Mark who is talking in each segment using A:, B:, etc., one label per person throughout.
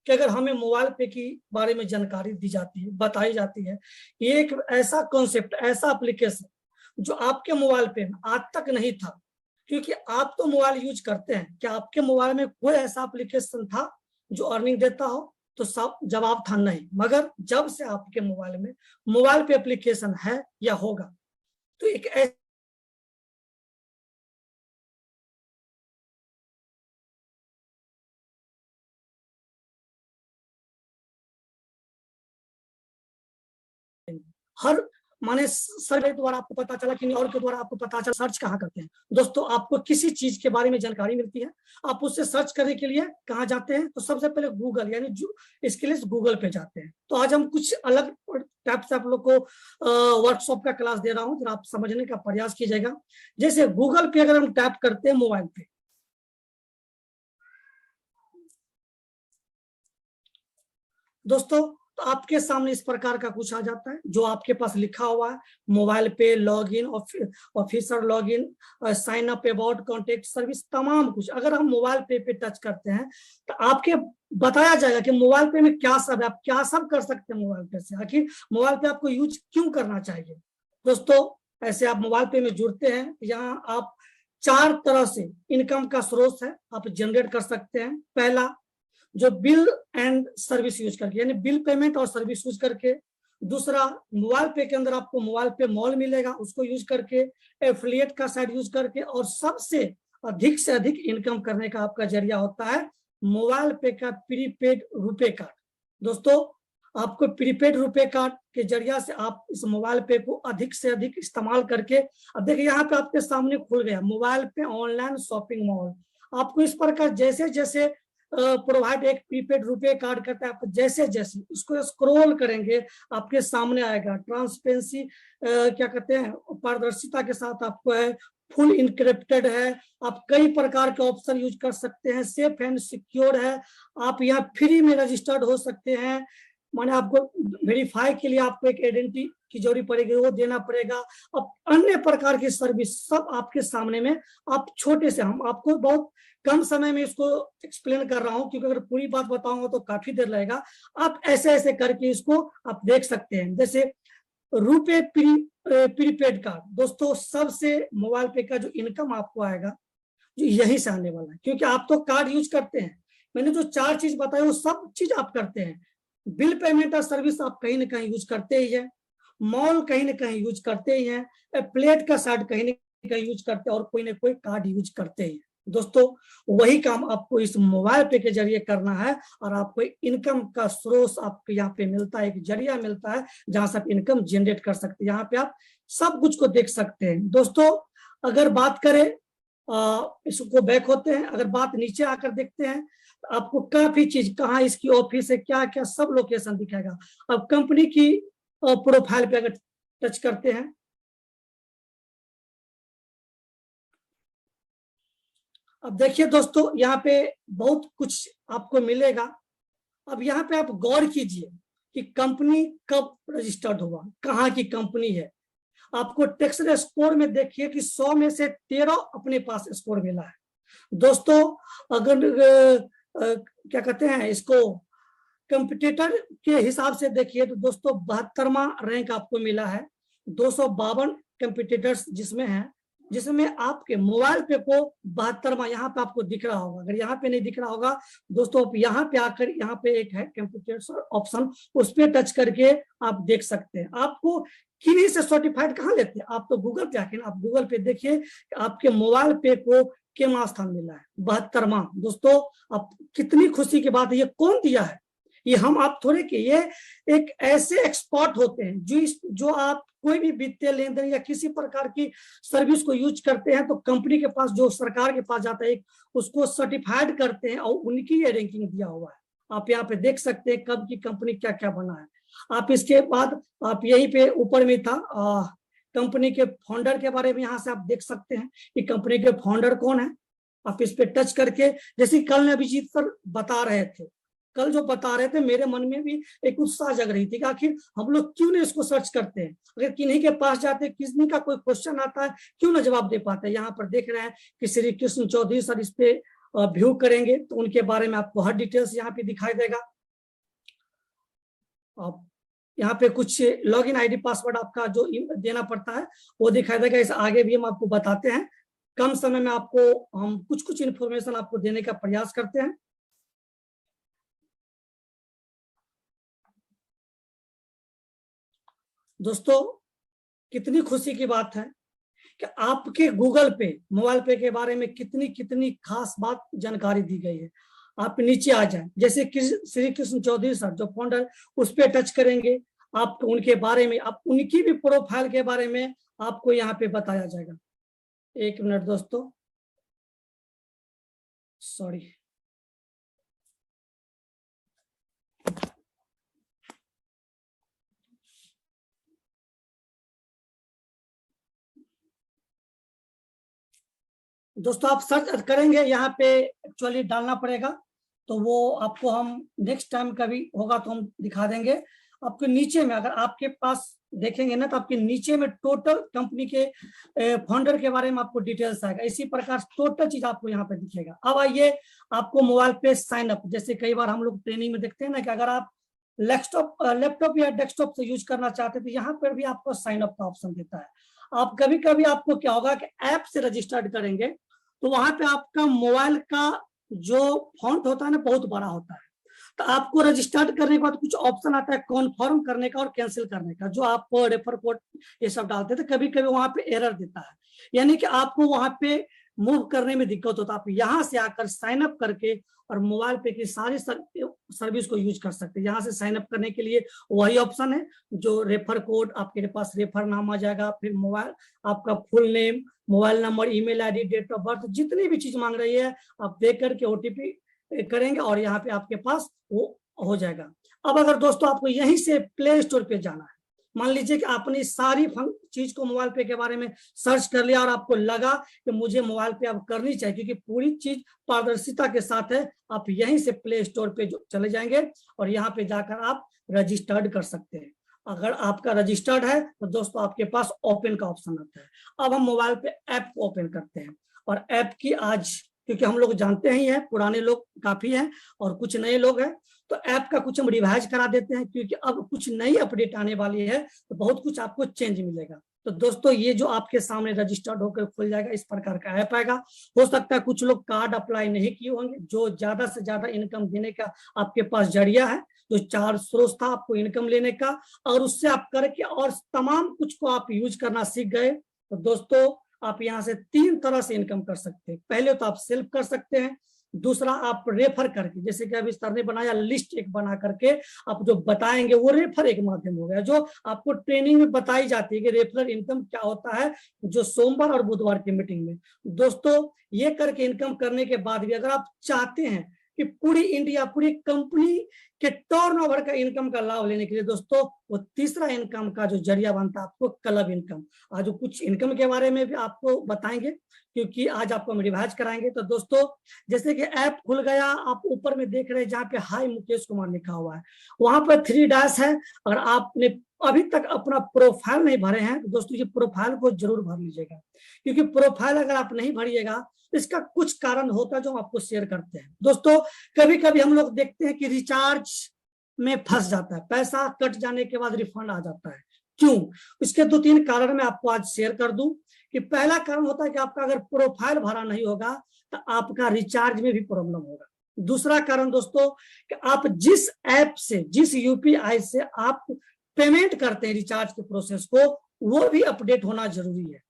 A: कि अगर हमें मोबाइल पे की बारे में जानकारी दी जाती है, बताई जाती है, ये एक ऐसा कॉन्सेप्ट, ऐसा एप्लीकेशन जो आपके मोबाइल पे आज तक नहीं था, क्योंकि आप तो मोबाइल यूज करते हैं, क्या आपके मोबाइल में कोई ऐसा एप्लीकेशन था जो अर्निंग देता हो? तो सब जवाब था नहीं। मगर जब से आपके मोबाइल में मोबाइल पे एप्लीकेशन है या होगा, तो एक हर माने सर्वे द्वारा आपको पता चला कि नहीं, और के द्वारा आपको पता चला। सर्च कहाँ करते हैं दोस्तों? आपको किसी चीज के बारे में जानकारी मिलती है, आप उससे सर्च करने के लिए कहाँ जाते हैं? तो सबसे पहले गूगल, यानी जो इसके लिए गूगल पे जाते हैं। तो आज हम कुछ अलग टाइप से आप लोग को वर्कशॉप का क्लास दे रहा हूँ, जरा आप समझने का प्रयास कीजिएगा। जैसे गूगल पे अगर हम टाइप करते हैं मोबाइल पे, दोस्तों तो आपके सामने इस प्रकार का कुछ आ जाता है, जो आपके पास लिखा हुआ है मोबाइल पे login, officer login, sign up, about, contact service, तमाम कुछ। अगर हम मोबाइल पे टच करते हैं तो आपके बताया जाएगा कि मोबाइल पे में क्या सब है, आप क्या सब कर सकते हैं मोबाइल पे से। आखिर मोबाइल पे आपको यूज क्यों करना चाहिए? दोस्तों ऐसे आप मोबाइल पे में जुड़ते हैं, यहाँ आप 4 तरह से इनकम का स्रोत है आप जनरेट कर सकते हैं। पहला, जो बिल एंड सर्विस यूज करके, यानी बिल पेमेंट और सर्विस यूज करके। दूसरा, मोबाइल पे के अंदर आपको मोबाइल पे मॉल मिलेगा, उसको यूज करके, एफिलिएट का साइट यूज करके। और सबसे अधिक से अधिक इनकम करने का आपका जरिया होता है मोबाइल पे का प्रीपेड रुपए कार्ड। दोस्तों आपको प्रीपेड रुपए कार्ड के जरिया से आप इस मोबाइल पे को अधिक से अधिक इस्तेमाल करके, अब देखिए यहाँ पे आपके सामने खुल गया मोबाइल पे ऑनलाइन शॉपिंग मॉल। आपको इस प्रकार जैसे जैसे प्रोवाइड एक प्रीपेड रुपए कार्ड करता है, आप जैसे जैसे उसको स्क्रॉल करेंगे आपके सामने आएगा ट्रांसपेरेंसी, क्या कहते हैं, पारदर्शिता के साथ आपको है, फुल इनक्रिप्टेड है, आप कई प्रकार के ऑप्शन यूज कर सकते हैं, सेफ एंड सिक्योर है, आप यहाँ फ्री में रजिस्टर्ड हो सकते हैं। माने आपको वेरीफाई के लिए आपको एक आइडेंटिटी की जरूरत पड़ेगी, वो देना पड़ेगा। अब अन्य प्रकार की सर्विस सब आपके सामने में, आप छोटे से, हम आपको बहुत कम समय में इसको एक्सप्लेन कर रहा हूं, क्योंकि अगर पूरी बात बताऊंगा तो काफी देर लगेगा। आप ऐसे ऐसे करके इसको आप देख सकते हैं। जैसे रुपए प्रीपेड कार्ड, दोस्तों सबसे मोबाइल पे का जो इनकम आपको आएगा जो यही से आने वाला है, क्योंकि आप तो कार्ड यूज करते हैं। मैंने जो 4 चीज बताई वो सब चीज आप करते हैं। बिल पेमेंट और सर्विस आप कहीं ना कहीं यूज करते ही है, मॉल कहीं ना कहीं यूज करते ही है, प्लेट का साइट कहीं ना कहीं यूज करते हैं, और कोई ना कोई कार्ड यूज करते ही है। दोस्तों वही काम आपको इस मोबाइल पे के जरिए करना है, और आपको इनकम का स्रोत आपको यहाँ पे मिलता है, एक जरिया मिलता है जहां से आप इनकम जनरेट कर सकते हैं। यहाँ पे आप सब कुछ को देख सकते हैं। दोस्तों अगर बात करें, इसको बैक होते हैं, अगर बात नीचे आकर देखते हैं तो आपको काफी चीज, कहाँ इसकी ऑफिस है, क्या क्या सब लोकेशन दिखाएगा। अब कंपनी की प्रोफाइल पे अगर टच करते हैं, अब देखिए दोस्तों यहाँ पे बहुत कुछ आपको मिलेगा। अब यहाँ पे आप गौर कीजिए कि कंपनी कब रजिस्टर्ड हुआ, कहाँ की कंपनी है। आपको टैक्स स्कोर में देखिए कि 100 में से 13 अपने पास स्कोर मिला है। दोस्तों अगर क्या कहते हैं इसको, कंपटीटर के हिसाब से देखिए तो दोस्तों 72वां रैंक आपको मिला है। 252 कंपटीटर्स जिसमें है, जिसमें आपके मोबाइल पे को 72वां यहाँ पे आपको दिख रहा होगा। अगर यहाँ पे नहीं दिख रहा होगा दोस्तों, यहाँ पे आकर यहाँ पे एक है कंप्यूटर ऑप्शन, उस पर टच करके आप देख सकते हैं। आपको किन्हीं से सर्टिफाइड कहाँ लेते हैं, आप तो गूगल पे आके, आप गूगल पे देखिए आपके मोबाइल पे को केमा स्थान मिला है, 72वां। दोस्तों आप कितनी खुशी की बात है। ये कौन दिया है? ये हम आप थोड़े के, ये एक ऐसे एक्सपर्ट होते हैं जो आप कोई भी वित्तीय लेन देन या किसी प्रकार की सर्विस को यूज करते हैं तो कंपनी के पास, जो सरकार के पास जाता है, उसको सर्टिफाइड करते हैं और उनकी ये रैंकिंग दिया हुआ है। आप यहाँ पे देख सकते हैं कब की कंपनी क्या क्या बना है। आप इसके बाद आप यहीं पे ऊपर में था कंपनी के फाउंडर के बारे में, यहाँ से आप देख सकते हैं कि कंपनी के फाउंडर कौन है। आप इस पे टच करके, जैसे कल अभिजीत सर बता रहे थे, कल जो बता रहे थे मेरे मन में भी एक उत्साह जग रही थी कि आखिर हम लोग क्यों नहीं इसको सर्च करते हैं। अगर किन्हीं के पास जाते, किसी का कोई क्वेश्चन आता है, क्यों ना जवाब दे पाते। यहाँ पर देख रहे हैं कि श्री कृष्ण चौधरी सर इस पे व्यू करेंगे तो उनके बारे में आपको हर डिटेल्स यहाँ पे दिखाई देगा। आप यहाँ पे कुछ लॉगिन आईडी पासवर्ड आपका जो देना पड़ता है वो दिखाई देगा। इस आगे भी हम आपको बताते हैं। कम समय में आपको हम कुछ कुछ इंफॉर्मेशन आपको देने का प्रयास करते हैं। दोस्तों, कितनी खुशी की बात है कि आपके गूगल पे, मोबाइल पे के बारे में कितनी कितनी खास बात जानकारी दी गई है। आप नीचे आ जाएं, जैसे श्री कृष्ण चौधरी सर जो फाउंडर, उस पर टच करेंगे, आपको उनके बारे में, आप उनकी भी प्रोफाइल के बारे में आपको यहाँ पे बताया जाएगा। एक मिनट दोस्तों, सॉरी। दोस्तों, आप सर्च करेंगे यहाँ पे, एक्चुअली डालना पड़ेगा, तो वो आपको हम नेक्स्ट टाइम कभी होगा तो हम दिखा देंगे। आपके नीचे में अगर आपके पास देखेंगे ना, तो आपके नीचे में टोटल कंपनी के फाउंडर के बारे में आपको डिटेल्स आएगा। इसी प्रकार टोटल चीज आपको यहाँ पे दिखेगा। अब आइए, आपको मोबाइल पे साइन अप, जैसे कई बार हम लोग ट्रेनिंग में देखते हैं ना कि अगर आप लैपटॉप या डेस्कटॉप से यूज करना चाहते हैं तो यहाँ पर भी आपको साइन अप का ऑप्शन देता है। आप कभी कभी आपको क्या होगा कि ऐप से रजिस्टर्ड करेंगे तो वहां पे आपका मोबाइल का जो फॉन्ट होता है ना बहुत बड़ा होता है, तो आपको रजिस्टर्ड करने के बाद कुछ ऑप्शन आता है कॉन्फर्म करने का और कैंसिल करने का, जो आप रेफर कोड ये सब डालते थे, कभी कभी वहां पे एरर देता है, यानी कि आपको वहां पे मूव करने में दिक्कत होता है। आप यहाँ से आकर साइन अप करके और मोबाइल पे की सारी सर्विस को यूज कर सकते हैं। यहाँ से साइन अप करने के लिए वही ऑप्शन है, जो रेफर कोड, आपके पास रेफर नाम आ जाएगा, फिर मोबाइल, आपका full name, mobile number, email ID, date of birth, जितनी भी चीज मांग रही है आप दे करके ओटीपी करेंगे और यहाँ पे आपके पास वो हो जाएगा। अब अगर दोस्तों आपको यहीं से प्ले स्टोर पे जाना है, मान लीजिए कि आपने सारी चीज को मोबाइल पे के बारे में सर्च कर लिया और आपको लगा कि मुझे मोबाइल पे अब करनी चाहिए क्योंकि पूरी चीज पारदर्शिता के साथ है, आप यहीं से प्ले स्टोर पे चले जाएंगे और यहाँ पे जाकर आप रजिस्टर्ड कर सकते हैं। अगर आपका रजिस्टर्ड है तो दोस्तों आपके पास ओपन का ऑप्शन आता है। अब हम मोबाइल पे ऐप को ओपन करते हैं और ऐप की आज, क्योंकि हम लोग जानते ही हैं, पुराने लोग काफी हैं और कुछ नए लोग हैं, तो ऐप का कुछ हम रिवाइज करा देते हैं क्योंकि अब कुछ नई अपडेट आने वाली है तो बहुत कुछ आपको चेंज मिलेगा। तो दोस्तों, ये जो आपके सामने रजिस्टर्ड होकर खुल जाएगा, इस प्रकार का ऐप आएगा। हो सकता है कुछ लोग कार्ड अप्लाई नहीं किए होंगे, जो ज्यादा से ज्यादा इनकम देने का आपके पास जरिया है, जो 4 स्रोत था आपको इनकम लेने का, और उससे आप करके और तमाम कुछ को आप यूज करना सीख गए, तो दोस्तों आप यहाँ से 3 तरह से इनकम कर सकते हैं। पहले तो आप सेल्फ कर सकते हैं, दूसरा आप रेफर करके, जैसे कि अभी सर ने बनाया लिस्ट एक बना करके आप जो बताएंगे वो रेफर एक माध्यम हो गया, जो आपको ट्रेनिंग में बताई जाती है कि रेफरल इनकम क्या होता है, जो सोमवार और बुधवार की मीटिंग में। दोस्तों, ये करके इनकम करने के बाद भी अगर आप चाहते हैं कि पूरी इंडिया, पूरी कंपनी के टर्नओवर का इनकम का लाभ लेने के लिए, दोस्तों वो तीसरा इनकम का जो जरिया बनता है आपको क्लब इनकम। आज कुछ इनकम के बारे में भी आपको बताएंगे क्योंकि आज आपको हम रिवाइज कराएंगे। तो दोस्तों, जैसे कि ऐप खुल गया, आप ऊपर में देख रहे हैं जहाँ पे हाई मुकेश कुमार लिखा हुआ है, वहां पर 3 डैश है। अगर आपने अभी तक अपना प्रोफाइल नहीं भरे हैं तो दोस्तों ये प्रोफाइल को जरूर भर लीजिएगा, क्योंकि प्रोफाइल अगर आप नहीं भरिएगा इसका कुछ कारण होता है जो हम आपको शेयर करते हैं। दोस्तों, कभी कभी हम लोग देखते हैं कि रिचार्ज में फंस जाता है, पैसा कट जाने के बाद रिफंड आ जाता है। क्यों? इसके 2-3 कारण मैं आपको आज शेयर कर दूं कि पहला कारण होता है कि आपका अगर प्रोफाइल भरा नहीं होगा तो आपका रिचार्ज में भी प्रॉब्लम होगा। दूसरा कारण दोस्तों कि आप जिस ऐप से, जिस यूपीआई से आप पेमेंट करते हैं रिचार्ज के प्रोसेस को, वो भी अपडेट होना जरूरी है।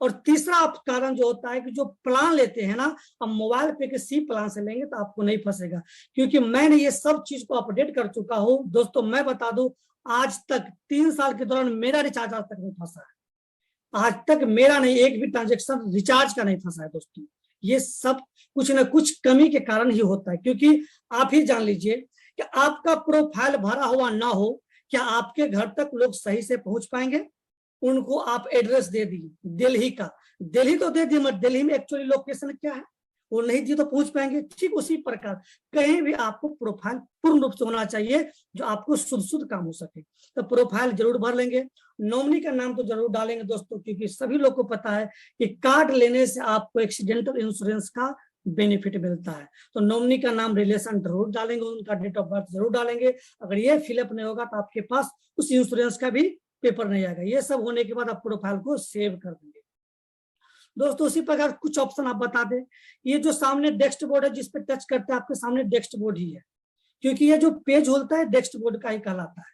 A: और तीसरा कारण जो होता है कि जो प्लान लेते हैं ना, हम मोबाइल पे के सी प्लान से लेंगे तो आपको नहीं फंसेगा, क्योंकि मैंने ये सब चीज को अपडेट कर चुका हूं। दोस्तों मैं बता दूं, आज तक 3 साल के दौरान मेरा रिचार्ज आज तक नहीं फंसा है। आज तक मेरा नहीं, एक भी ट्रांजेक्शन रिचार्ज का नहीं फंसा है। दोस्तों, ये सब कुछ ना कुछ कमी के कारण ही होता है, क्योंकि आप ही जान लीजिए कि आपका प्रोफाइल भरा हुआ ना हो, क्या आपके घर तक लोग सही से पहुंच पाएंगे? उनको आप एड्रेस दे दिए दिल्ली का, दिल्ली तो दे दिए, मगर दिल्ली में एक्चुअली लोकेशन क्या है वो नहीं दिए तो पहुंच पाएंगे। ठीक उसी प्रकार कहीं भी आपको प्रोफाइल पूर्ण रूप से होना चाहिए जो आपको शुद्ध काम हो सके। तो प्रोफाइल जरूर भर लेंगे, नॉमिनी का नाम तो जरूर डालेंगे दोस्तों, क्योंकि सभी लोग को पता है कि कार्ड लेने से आपको एक्सीडेंटल इंश्योरेंस का बेनिफिट मिलता है। तो नॉमिनी का नाम, रिलेशन जरूर डालेंगे, उनका डेट ऑफ बर्थ जरूर डालेंगे। अगर ये फिलअप नहीं होगा तो आपके पास उस इंश्योरेंस का भी पेपर नहीं आएगा। ये सब होने के बाद आप प्रोफाइल को सेव कर देंगे। दोस्तों उसी प्रकार कुछ ऑप्शन आप बता दें। ये जो सामने डेस्क बोर्ड है जिस पे टच करते हैं आपके सामने डेस्क बोर्ड ही है, क्योंकि ये जो पेज होता है डेस्क बोर्ड का ही कहलाता है।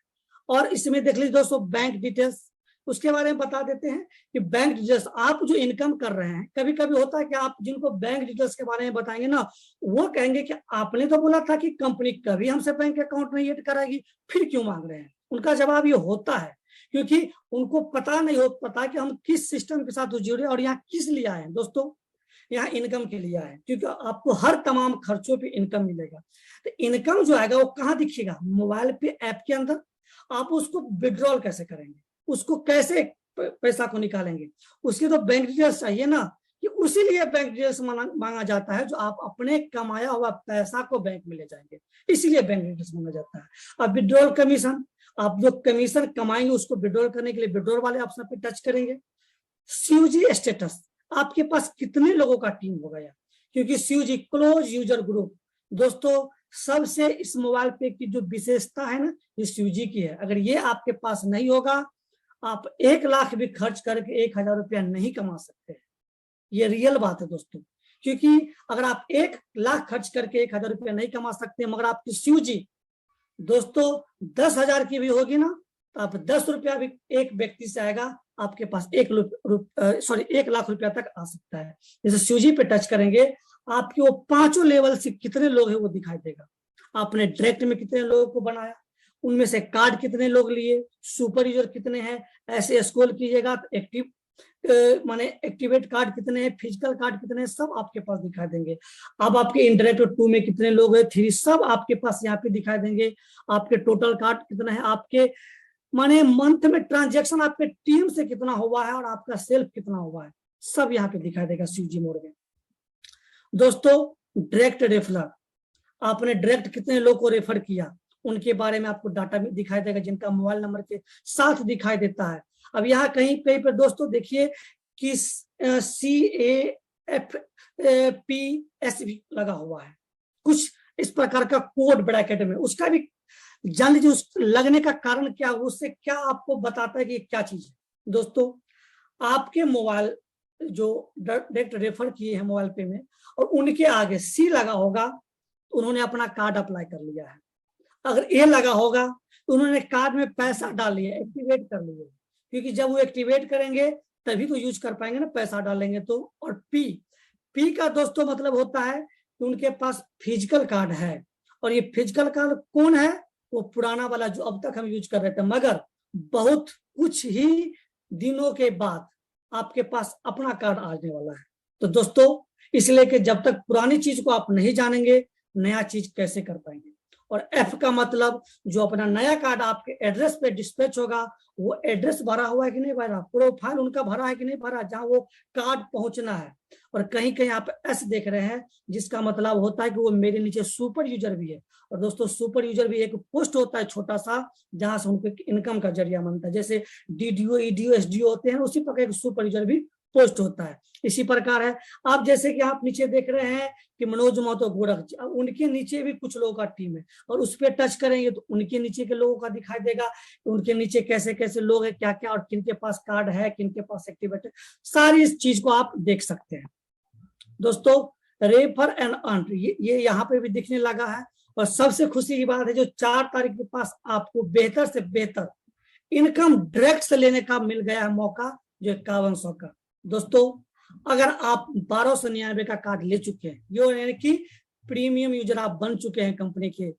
A: और इसमें देख लीजिए दोस्तों बैंक डिटेल्स, उसके बारे में बता देते हैं कि बैंक डिटेल्स आप जो इनकम कर रहे हैं, कभी कभी होता है कि आप जिनको बैंक डिटेल्स के बारे में बताएंगे ना, वो कहेंगे कि आपने तो बोला था कि कंपनी कभी हमसे बैंक अकाउंट नहीं ऐड कराएगी, फिर क्यों मांग रहे हैं। उनका जवाब ये होता है क्योंकि उनको पता नहीं हो पता कि हम किस सिस्टम के साथ जुड़े और यहाँ किस लिए आए हैं। दोस्तों यहाँ इनकम के लिए आए, क्योंकि आपको हर तमाम खर्चों पे इनकम मिलेगा। तो इनकम जो आएगा वो कहाँ दिखेगा, मोबाइल पे ऐप के अंदर। आप उसको विड्रॉल कैसे करेंगे, उसको कैसे पैसा को निकालेंगे, उसकी तो बैंक डिटेल्स चाहिए ना, कि उसी लिए बैंक डिटेल्स मांगा जाता है, जो आप अपने कमाया हुआ पैसा को बैंक में ले जाएंगे, इसीलिए बैंक डिटेल्स मांगा जाता है। अब विड्रॉल कमीशन, आप जो कमीशन कमाएंगे उसको विड्रॉल करने के लिए विड्रॉल वाले ऑप्शन पे टच करेंगे। सीयूजी स्टेटस, आपके पास कितने लोगों का टीम होगा यार, क्योंकि सीयूजी क्लोज यूजर ग्रुप। दोस्तों सबसे इस मोबाइल पे की जो विशेषता है ना, ये सीयूजी की है। अगर ये आपके पास नहीं होगा, आप 1 लाख भी खर्च करके 1000 रुपया नहीं कमा सकते। ये रियल बात है दोस्तों, क्योंकि अगर आप 1 लाख खर्च करके 1000 रुपया नहीं कमा सकते, मगर आपकी सीयूजी दोस्तों 10,000 की भी होगी ना, तो आप 10 रुपया भी एक व्यक्ति से आएगा, आपके पास 1 लाख रुपया तक आ सकता है। जैसे सीयूजी पे टच करेंगे, आपके वो 5 लेवल से कितने लोग हैं वो दिखाई देगा। आपने डायरेक्ट में कितने लोगों को बनाया, उनमें से कार्ड कितने लोग लिए, सुपर यूजर कितने हैं, ऐसे स्क्रॉल कीजिएगा तो एक्टिव माने एक्टिवेट कार्ड कितने हैं, फिजिकल कार्ड कितने हैं, सब आपके पास दिखाई देंगे। अब आपके इंटरनेट 2 में कितने लोग हैं, 3 सब आपके पास यहाँ पे दिखाई देंगे। आपके टोटल कार्ड कितना है, आपके माने मंथ में ट्रांजैक्शन आपके टीम से कितना हुआ है और आपका सेल्फ कितना हुआ है, सब यहाँ पे दिखाई देगा सीयूजी मोड में। दोस्तों डायरेक्ट रेफरर, आपने डायरेक्ट कितने लोग को रेफर किया, उनके बारे में आपको डाटा भी दिखाई देगा, जिनका मोबाइल नंबर के साथ दिखाई देता है। अब यहाँ कहीं पे दोस्तों देखिए कि CAFPS भी लगा हुआ है, कुछ इस प्रकार का कोड ब्रैकेट में, उसका भी जान लीजिए उस लगने का कारण क्या, उससे क्या आपको बताता है कि क्या चीज है। दोस्तों आपके मोबाइल जो डायरेक्ट रेफर किए हैं मोबाइल पे में, और उनके आगे C लगा होगा तो उन्होंने अपना कार्ड अप्लाई कर लिया है। अगर A लगा होगा तो उन्होंने कार्ड में पैसा डाल लिया, एक्टिवेट कर लिया, क्योंकि जब वो एक्टिवेट करेंगे तभी तो यूज कर पाएंगे ना, पैसा डालेंगे तो। और P का दोस्तों मतलब होता है कि उनके पास फिजिकल कार्ड है, और ये फिजिकल कार्ड कौन है, वो पुराना वाला जो अब तक हम यूज कर रहे थे, मगर बहुत कुछ ही दिनों के बाद आपके पास अपना कार्ड आने वाला है। तो दोस्तों इसलिए कि जब तक पुरानी चीज को आप नहीं जानेंगे, नया चीज कैसे कर पाएंगे। और F का मतलब जो अपना नया कार्ड आपके एड्रेस पे डिस्पैच होगा, वो एड्रेस भरा हुआ है कि नहीं भरा, प्रोफाइल उनका भरा है कि नहीं भरा, जहां वो कार्ड पहुंचना है। और कहीं कहीं आप S देख रहे हैं, जिसका मतलब होता है कि वो मेरे नीचे सुपर यूजर भी है। और दोस्तों सुपर यूजर भी एक पोस्ट होता है छोटा सा, जहां से उनको इनकम का जरिया बनता है। जैसे DDO EDO SDO होते हैं, उसी प्रकार सुपर यूजर भी पोस्ट होता है। इसी प्रकार है, आप जैसे कि आप नीचे देख रहे हैं कि मनोज महतो गोरख, उनके नीचे भी कुछ लोगों का टीम है, और उस पर टच करेंगे तो उनके नीचे के लोगों का दिखाई देगा, उनके नीचे कैसे कैसे लोग हैं, क्या क्या, और किनके पास कार्ड है, किनके पास एक्टिवेट है, सारी इस चीज को आप देख सकते हैं। दोस्तों रेफर एंड अर्न ये यहाँ पे भी दिखने लगा है। और सबसे खुशी की बात है, जो 4 तारीख के पास आपको बेहतर से बेहतर इनकम डायरेक्ट से लेने का मिल गया है मौका, जो 5100 का। दोस्तों अगर आप 1299 का कार्ड ले चुके हैं, जो यानी कि प्रीमियम यूजर आप बन चुके हैं कंपनी के,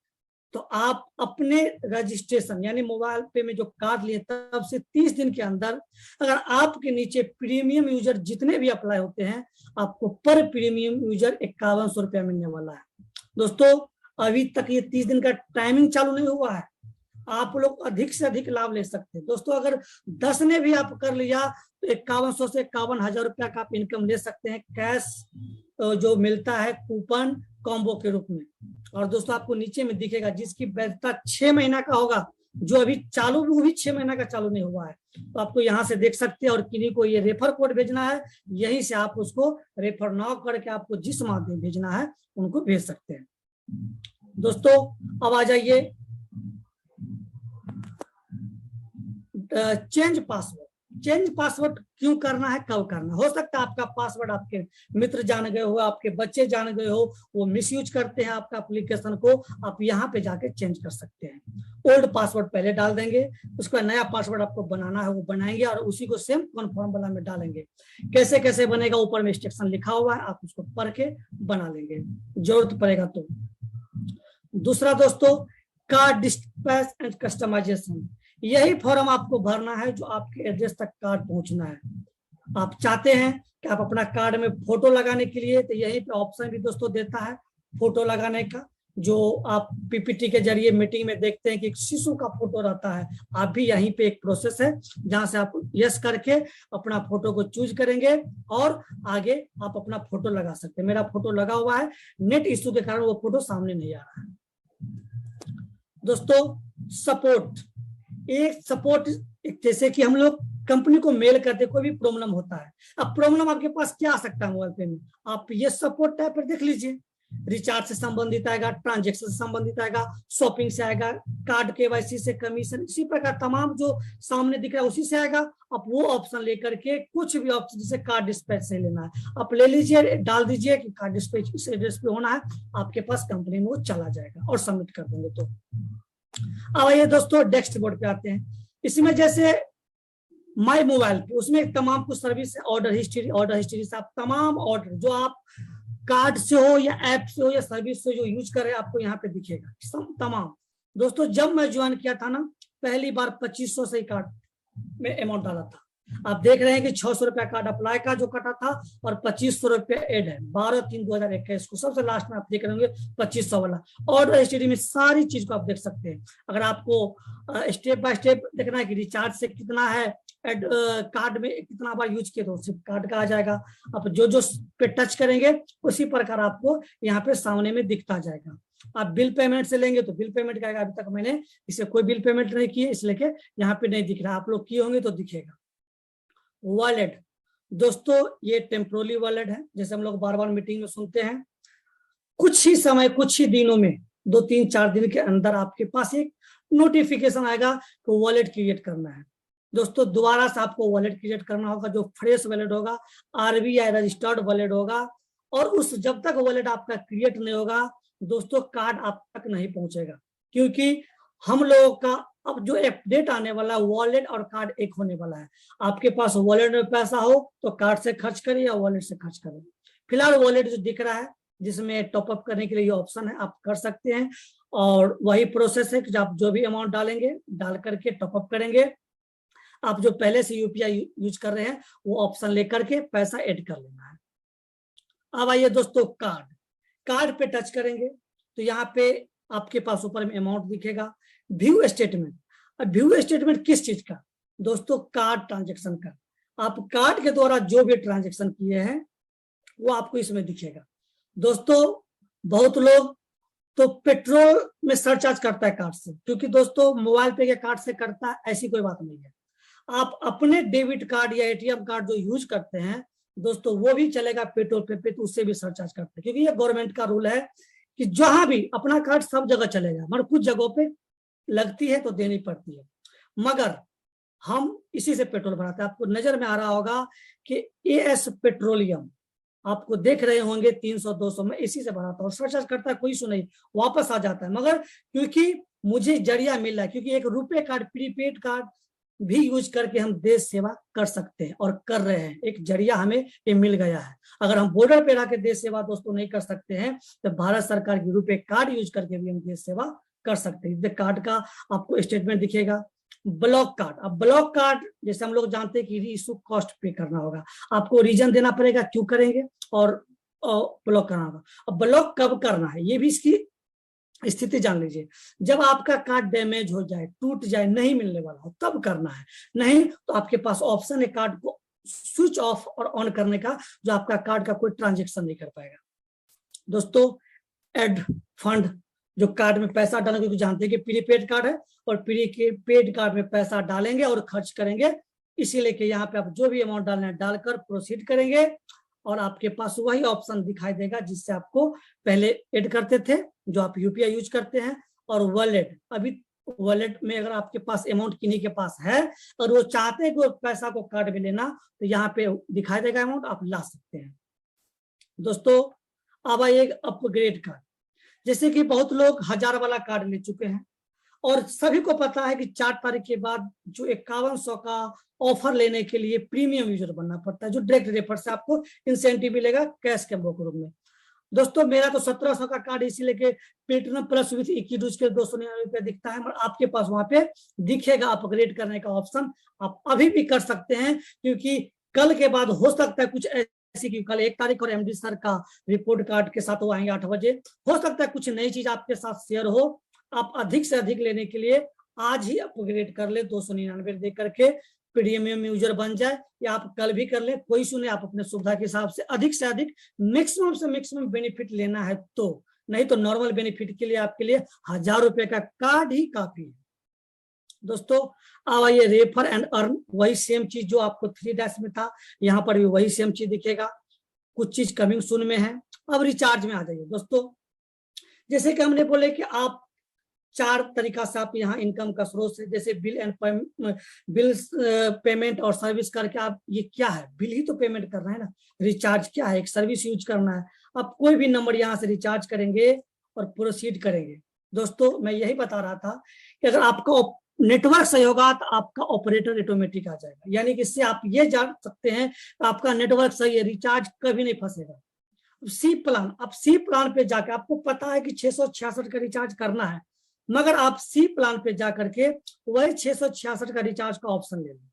A: तो आप अपने रजिस्ट्रेशन यानी मोबाइल पे में जो कार्ड लिए तब से 30 दिन के अंदर, अगर आपके नीचे प्रीमियम यूजर जितने भी अप्लाई होते हैं, आपको पर प्रीमियम यूजर 5100 रुपया मिलने वाला है। दोस्तों अभी तक ये 30 दिन का टाइमिंग चालू नहीं हुआ है, आप लोग अधिक से अधिक लाभ ले सकते हैं। दोस्तों अगर 10 ने भी आप कर लिया तो 5100 से 51,000 रुपया का आप इनकम ले सकते हैं, कैश जो मिलता है कूपन कॉम्बो के रूप में। और दोस्तों आपको नीचे में दिखेगा, जिसकी वैधता 6 महीना का होगा जो अभी चालू, वो भी 6 महीना का चालू नहीं हुआ है, तो आपको यहाँ से देख सकते हैं। और किन्हीं को ये रेफर कोड भेजना है, यहीं से आप उसको रेफर नाउ करके आपको जिस माध्यम भेजना है उनको भेज सकते हैं। दोस्तों अब आ जाइए चेंज पासवर्ड। चेंज पासवर्ड क्यों करना है, कब करना है? हो सकता है आपका पासवर्ड आपके मित्र जान गए हो, आपके बच्चे जान गए हो, वो मिसयूज करते हैं आपका एप्लीकेशन को, आप यहाँ पे जाके चेंज कर सकते हैं। ओल्ड पासवर्ड पहले डाल देंगे, उसका नया पासवर्ड आपको बनाना है वो बनाएंगे और उसी को सेम कन्फर्म वाला में डालेंगे। कैसे कैसे बनेगा ऊपर में इंस्ट्रक्शन लिखा हुआ है, आप उसको पढ़ के बना लेंगे जरूरत पड़ेगा तो। दूसरा दोस्तों, कार्ड डिस्पैच एंड कस्टमाइजेशन, यही फॉर्म आपको भरना है जो आपके एड्रेस तक कार्ड पहुंचना है। आप चाहते हैं कि आप अपना कार्ड में फोटो लगाने के लिए, तो यही पे ऑप्शन भी दोस्तों देता है फोटो लगाने का, जो आप पीपीटी के जरिए मीटिंग में देखते हैं कि एक शिशु का फोटो रहता है। आप भी यहीं पे एक प्रोसेस है जहां से आप यस करके अपना फोटो को चूज करेंगे और आगे आप अपना फोटो लगा सकते हैं। मेरा फोटो लगा हुआ है, नेट इश्यू के कारण वो फोटो सामने नहीं आ रहा है। दोस्तों सपोर्ट, एक सपोर्ट, जैसे कि हम लोग कंपनी को मेल करते, कोई भी प्रॉब्लम होता है। अब प्रॉब्लम आपके पास क्या आ सकता है मोबाइल पे में, आप ये सपोर्ट टैब पर देख लीजिए। रिचार्ज से संबंधित आएगा, ट्रांजैक्शन से संबंधित आएगा, शॉपिंग से आएगा, कार्ड केवाईसी से कमीशन, इसी प्रकार तमाम जो सामने दिख रहा है उसी से आएगा। आप वो ऑप्शन लेकर के कुछ भी ऑप्शन जैसे कार्ड डिस्पैच से लेना है आप ले लीजिए, डाल दीजिए कि कार्ड डिस्पैच इस एड्रेस पे होना है, आपके पास कंपनी में वो चला जाएगा और सबमिट कर देंगे। तो अब आइए दोस्तों डैशबोर्ड पे आते हैं। इसमें जैसे माई मोबाइल पे, उसमें तमाम कुछ सर्विस है, ऑर्डर हिस्ट्री से आप तमाम ऑर्डर जो आप कार्ड से हो या ऐप से हो या सर्विस से जो यूज कर रहे हैं आपको यहाँ पे दिखेगा तमाम। दोस्तों जब मैं ज्वाइन किया था ना, पहली बार 2500 से ही कार्ड में अमाउंट डाला था। आप देख रहे हैं कि 600 रुपया कार्ड अप्लाई का जो कटा था और 2500 रुपया एड है 12/3/2021 को। सबसे लास्ट में आप देख रहे होंगे 2500 वाला ऑर्डर हिस्ट्री में सारी चीज को आप देख सकते हैं। अगर आपको स्टेप बाय स्टेप देखना है कि रिचार्ज से कितना है, कार्ड में कितना बार यूज किया, तो सिर्फ कार्ड का आ जाएगा। आप जो जो पे टच करेंगे उसी प्रकार आपको यहाँ पे सामने में दिखता जाएगा। आप बिल पेमेंट से लेंगे तो बिल पेमेंट का आएगा। अभी तक मैंने इसे कोई बिल पेमेंट नहीं की है, इसलिए यहाँ पे नहीं दिख रहा, आप लोग किए होंगे तो दिखेगा। वॉलेट, दोस्तों ये टेम्पोररी वॉलेट है, जैसे हम लोग बार बार मीटिंग में सुनते हैं। कुछ ही समय, कुछ ही दिनों में, 2-3-4 दिन के अंदर आपके पास एक नोटिफिकेशन आएगा कि वॉलेट क्रिएट करना है। दोस्तों दोबारा से आपको वॉलेट क्रिएट करना होगा, जो फ्रेश वॉलेट होगा, आरबीआई रजिस्टर्ड वॉलेट होगा। और उस जब तक वॉलेट आपका क्रिएट नहीं होगा दोस्तों कार्ड आप तक नहीं पहुंचेगा, क्योंकि हम लोगों का अब जो अपडेट आने वाला है वॉलेट और कार्ड एक होने वाला है। आपके पास वॉलेट में पैसा हो तो कार्ड से खर्च करें या वॉलेट से खर्च करें। फिलहाल वॉलेट जो दिख रहा है जिसमें टॉपअप करने के लिए ऑप्शन है, आप कर सकते हैं। और वही प्रोसेस है कि आप जो भी अमाउंट डालेंगे डाल करके टॉपअप करेंगे। आप जो पहले से यूपीआई यूज कर रहे हैं वो ऑप्शन लेकर के पैसा ऐड कर लेना है। अब आइए दोस्तों कार्ड पे टच करेंगे तो यहाँ पे आपके पास ऊपर में अमाउंट दिखेगा। व्यू स्टेटमेंट, अब व्यू स्टेटमेंट किस चीज का? दोस्तों कार्ड ट्रांजेक्शन का। आप कार्ड के द्वारा जो भी ट्रांजेक्शन किए हैं वो आपको इसमें दिखेगा। दोस्तों बहुत लोग तो पेट्रोल में सरचार्ज करता है कार्ड से, क्योंकि दोस्तों मोबाइल पे के कार्ड से करता है ऐसी कोई बात नहीं है। आप अपने डेबिट कार्ड या एटीएम कार्ड जो यूज करते हैं दोस्तों वो भी चलेगा पेट्रोल पे तो उससे भी सरचार्ज करते हैं, क्योंकि ये गवर्नमेंट का रूल है कि जहां भी अपना कार्ड सब जगह चलेगा, मगर कुछ जगहों पे लगती है तो देनी पड़ती है। मगर हम इसी से पेट्रोल भराते हैं। आपको नजर में आ रहा होगा कि एएस पेट्रोलियम, आपको देख रहे होंगे 300-200 में इसी से भराता हूँ, सरचार्ज करता है कोई इशू नहीं, वापस आ जाता है। मगर क्योंकि मुझे जरिया मिल रहा है, क्योंकि एक रुपए कार्ड, प्रीपेड कार्ड भी यूज करके हम देश सेवा कर सकते हैं और कर रहे हैं, एक जरिया हमें ये मिल गया है। अगर हम बॉर्डर पे रह देश सेवा दोस्तों नहीं कर सकते हैं तो भारत सरकार की रुपए कार्ड यूज करके भी हम देश सेवा कर सकते हैं। कार्ड का आपको स्टेटमेंट दिखेगा। ब्लॉक कार्ड, अब ब्लॉक कार्ड जैसे हम लोग जानते हैं कि रीइश्यू कॉस्ट पे करना होगा, आपको रीजन देना पड़ेगा क्यों करेंगे और ब्लॉक करना होगा। अब ब्लॉक कब करना है ये भी इसकी स्थिति जान लीजिए। जब आपका कार्ड डैमेज हो जाए, टूट जाए, नहीं मिलने वाला हो तब करना है, नहीं तो आपके पास ऑप्शन है कार्ड को स्विच ऑफ और ऑन करने का, जो आपका कार्ड का कोई ट्रांजेक्शन नहीं कर पाएगा। दोस्तों एड फंड, जो कार्ड में पैसा डालेंगे, क्योंकि जानते हैं कि प्रीपेड कार्ड है और प्रीपेड कार्ड में पैसा डालेंगे और खर्च करेंगे, इसीलिए कि यहाँ पे आप जो भी अमाउंट डालना है डालकर प्रोसीड करेंगे और आपके पास वही ऑप्शन दिखाई देगा जिससे आपको पहले ऐड करते थे, जो आप यूपीआई यूज करते हैं, और वॉलेट। अभी वॉलेट में अगर आपके पास अमाउंट किन्हीं के पास है और वो चाहते हैं कि वो पैसा को कार्ड में लेना, तो यहाँ पे दिखाई देगा अमाउंट, आप ला सकते हैं। दोस्तों अब आइए अपग्रेड कार्ड। जैसे कि बहुत लोग 1000 वाला कार्ड ले चुके हैं और सभी को पता है कि 4 तारीख के बाद जो 5100 का ऑफर लेने के लिए प्रीमियम यूजर बनना पड़ता है, जो डायरेक्ट रेफर से आपको इंसेंटिव मिलेगा कैश के रूप में। दोस्तों मेरा तो 1700 का कार्ड इसीलिए कि प्लेटिनम प्लस विथ इक्विटी के 299 रुपया दिखता है, और आपके पास वहां पे दिखेगा अपग्रेड करने का ऑप्शन। आप अभी भी कर सकते हैं, क्योंकि कल के बाद हो सकता है कुछ ऐसी की कल 1 तारीख और एमडी सर का रिपोर्ट कार्ड के साथ वो आएंगे 8 बजे, हो सकता है कुछ नई चीज आपके साथ शेयर हो। आप अधिक से अधिक लेने के लिए आज ही अपग्रेड कर ले, 299 दे करके प्रीमियम यूजर बन जाए, या आप कल भी कर ले, कोई सुने, आप अपने सुविधा के हिसाब से अधिक मैक्सिमम से मैक्सिमम बेनिफिट लेना है तो, नहीं तो नॉर्मल बेनिफिट के लिए आपके लिए 1000 रुपए का कार्ड ही काफी है। दोस्तों अब आइए रेफर एंड अर्न, वही सेम चीज जो आपको 3 डैश में था, यहाँ पर भी वही सेम चीज दिखेगा, कुछ चीज कमिंग सून में है। अब रिचार्ज में आ जाइए दोस्तों। जैसे कि हमने बोले कि आप 4 तरीका से आप यहाँ इनकम का स्रोत है, जैसे बिल पेमेंट और सर्विस करके आप, ये क्या है, बिल ही तो पेमेंट कर रहे हैं ना, रिचार्ज क्या है, एक सर्विस यूज करना है। आप कोई भी नंबर यहाँ से रिचार्ज करेंगे और प्रोसीड करेंगे। दोस्तों मैं यही बता रहा था कि अगर आपका नेटवर्क सही होगा तो आपका ऑपरेटर ऑटोमेटिक आ जाएगा, यानी कि इससे आप ये जान सकते हैं आपका नेटवर्क सही है, रिचार्ज कभी नहीं फंसेगा। सी प्लान, आप सी प्लान पे जाकर, आपको पता है कि 666 का रिचार्ज करना है, मगर आप सी प्लान पे जाकर के वही 666 का रिचार्ज का ऑप्शन ले लें।